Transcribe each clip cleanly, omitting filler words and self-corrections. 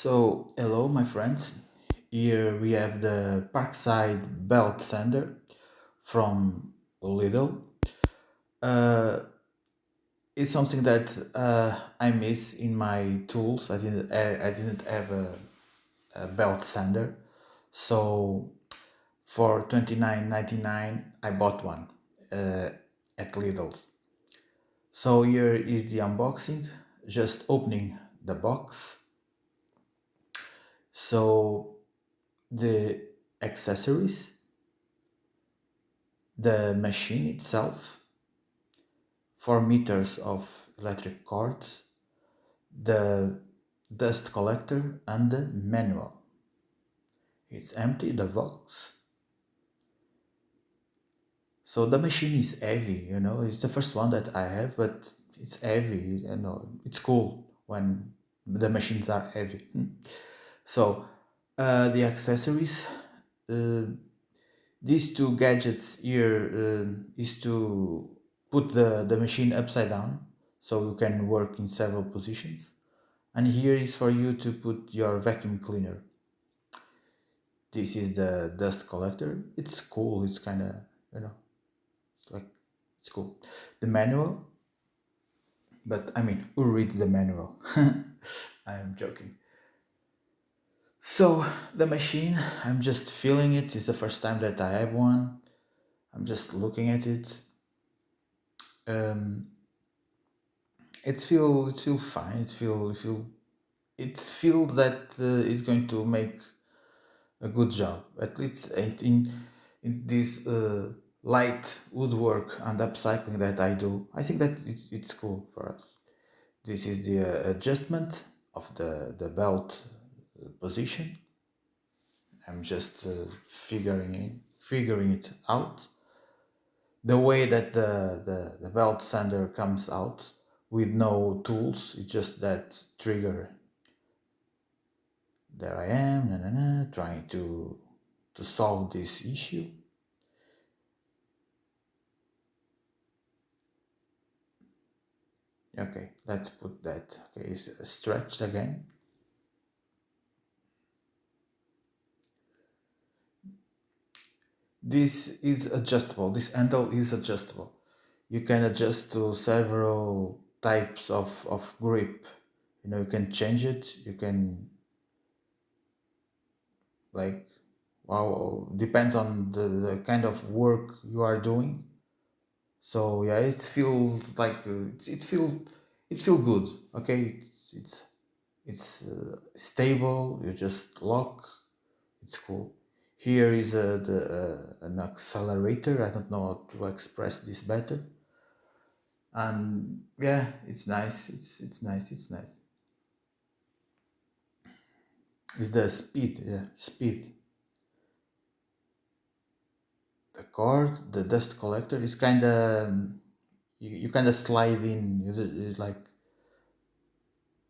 Hello, my friends. Here we have the Parkside belt sander from Lidl. Uh, it's something that I miss in my tools. I didn't have a belt sander, so for 29.99 I bought one uh, at Lidl. So here is the unboxing. Just opening the box. So the accessories, the machine itself, 4 meters of electric cords, the dust collector, and the manual. It's empty, the box. So the machine is heavy, it's the first one that I have, but it's heavy, it's cool when the machines are heavy. So the accessories, uh, these two gadgets here is to put the machine upside down so you can work in several positions. And here is for you to put your vacuum cleaner. This is the dust collector. It's cool. It's kind of, you know, it's like, it's cool. The manual, but I mean, who reads the manual? I am joking. So the machine, I'm just feeling it. It's the first time that I have one. I'm just looking at it. Um, it feels fine. It feels that it's going to make a good job. At least in this light woodwork and upcycling that I do, I think that it's cool for us. This is the adjustment of the belt position. I'm just figuring it out. The way that the belt sander comes out with no tools, it's just that trigger. There I am, trying to solve this issue. Okay, let's put that. Okay, it's stretched again. This is adjustable. This handle is adjustable. You can adjust to several types of grip. You can change it. You can, like, wow, depends on the kind of work you are doing. So yeah, it feels like it feel good. Okay, it's stable. You just lock. It's cool. Here is an accelerator. I don't know how to express this better. And yeah, it's nice. It's nice. It's nice. It's the speed. Yeah, speed. The cord, the dust collector is kind of you kind of slide in. It's like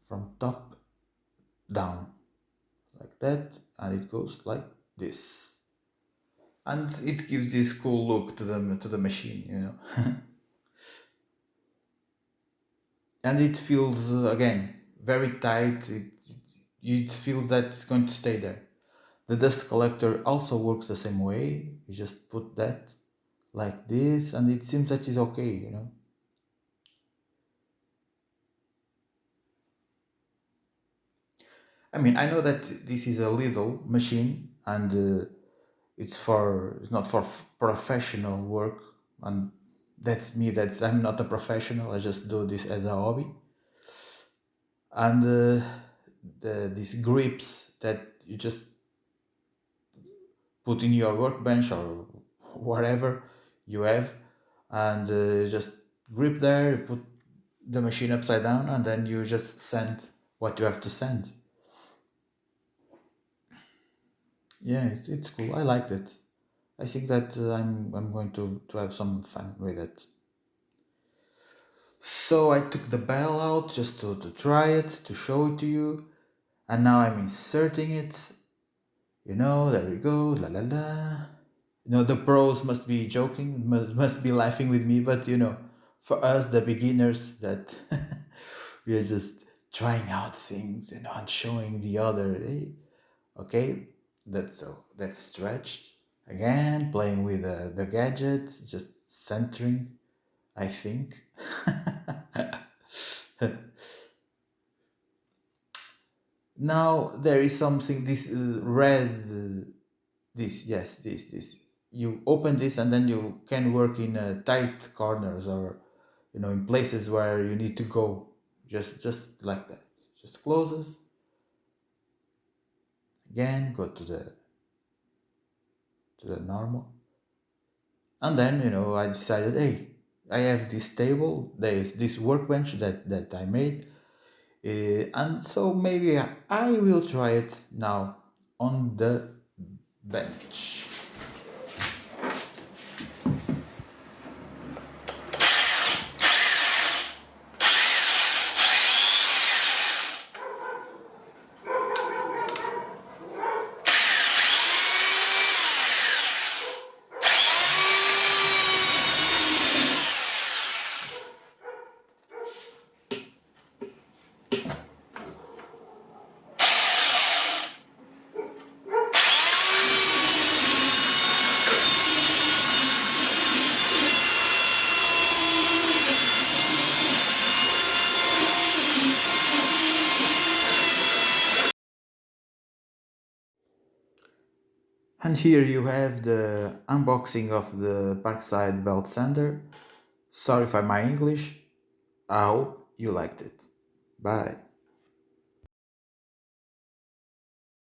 from top down, like that, and it goes like this, and it gives this cool look to the machine. And it feels again very tight. It feels that it's going to stay there. The dust collector also works the same way. You just put that like this, and it seems that it's okay. I mean, I know that this is a little machine, and it's not for professional work, and that's me. I'm not a professional. I just do this as a hobby. And these grips that you just put in your workbench or whatever you have, and just grip there. You put the machine upside down, and then you just send what you have to send. Yeah, it's cool. I liked it. I think that I'm going to have some fun with it. So I took the bell out just to try it, to show it to you, and now I'm inserting it. There we go, la la la. The pros must be joking, must be laughing with me, but for us, the beginners, that we are just trying out things, and showing the other. Okay, that's stretched. Again, playing with the gadget, just centering, I think. Now there is something, this red, this, yes, this. You open this and then you can work in tight corners, or in places where you need to go, just like that. Just closes. Again, go to the normal. And then, I decided, hey, I have this table, there's this workbench that I made, and so maybe I will try it now on the bench. And here you have the unboxing of the Parkside belt sander. Sorry for my English. I hope you liked it. Bye.